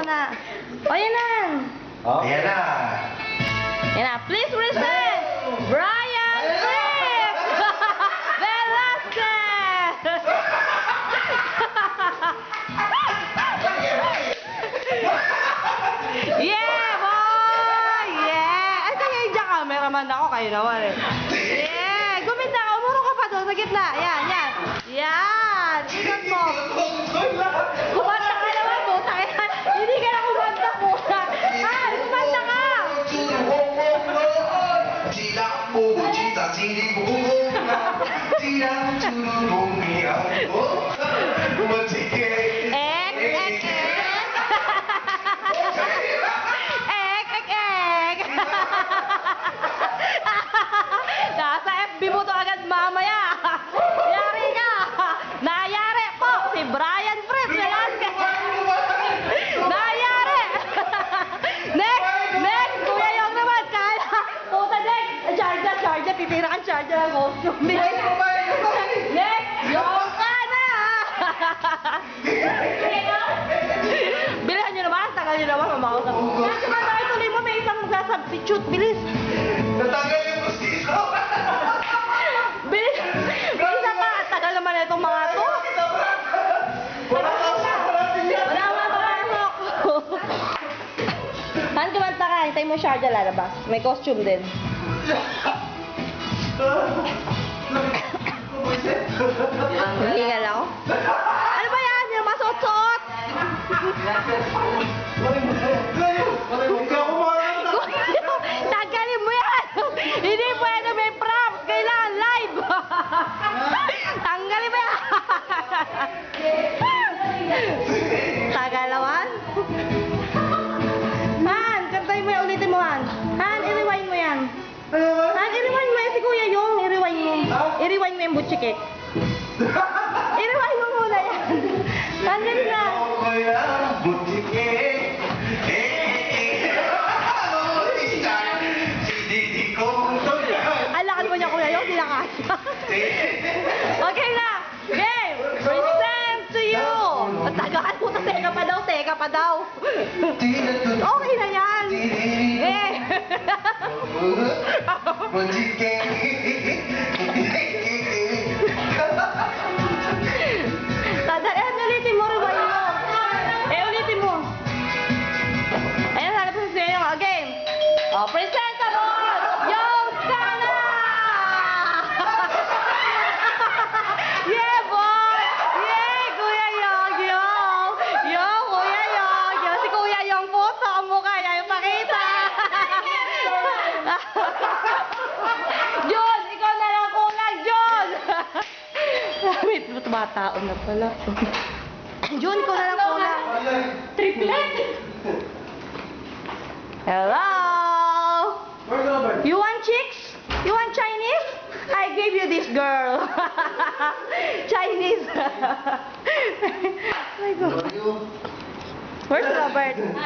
muna. O, yan na. Ayan na. Yan na. Please present Brian Fripp Velasquez! Yeah, boy! Yeah! Ay, kaya yung cameraman ako. Kayo naman eh. Yeah! Gumita ka. Umuro ka pa doon sa gitna. Yan, yan. Yan! Ikot mo. Kumanta ka naman po. Hindi ka na kumanta po. Ah, kumanta ka! Ek, ek, ek! Ek, ek, ek! Nasa FB mo to agad mamaya. Yari ka! Nayari po si Brian Fripp Velasquez. Nayari! Next! Kuya Yong naman! Kaya! Puta, next! Charger! Titira kang charger ang costume. Next! Yong ka na! Bilihan nyo naman! Tagal nyo naman! Mamakot ako. Kasi ba tayo tuloy mo? May isang magsasubstitute. Bilis! Natanggal yung gustiso. Bilis! Isa pa! Tagal naman itong mga to. Wala mga papasok. Han, kumanta ka. Hintay mo siya dyan lalabas. May costume din. Hingal ako. Ano ba yan? Yung masuot-suot? Tanggalin mo yan! Hindi pwede may props! Kailangan live! Tanggalin mo yan! Tagalawan? Han, kantayin mo yan. Ulitin mo, Han. Han, i-rewind mo yan. Han, i-rewind mo yan si Kuya Yung. I-rewind mo. I-rewind mo yung butchikik. I-rewind mo muna yan. Han, ganun na. Alakan mo niya, Kuya Yung. Hindi na kasya. Okay na. Game. Present to you. At tagaan po. Teka pa daw. Okay na yan. Eh. Tadaan, ulitin mo, rewind mo. Ulitin mo. Ayan, hanap sa sa'yo yung game. Oh, presentable! Yung Sana! Yeah, boy! Yeah, Kuya Yung! Yung, Kuya Yung! Si Kuya Yung puto ang mukha niya yung pakita. John, ikaw na lang kulang, John! Wait, tumataon na pala. John, ikaw na lang kulang. Triplet! Hello? You want chicks? You want Chinese? I gave you this girl. Chinese. Oh my God. Where's Robert?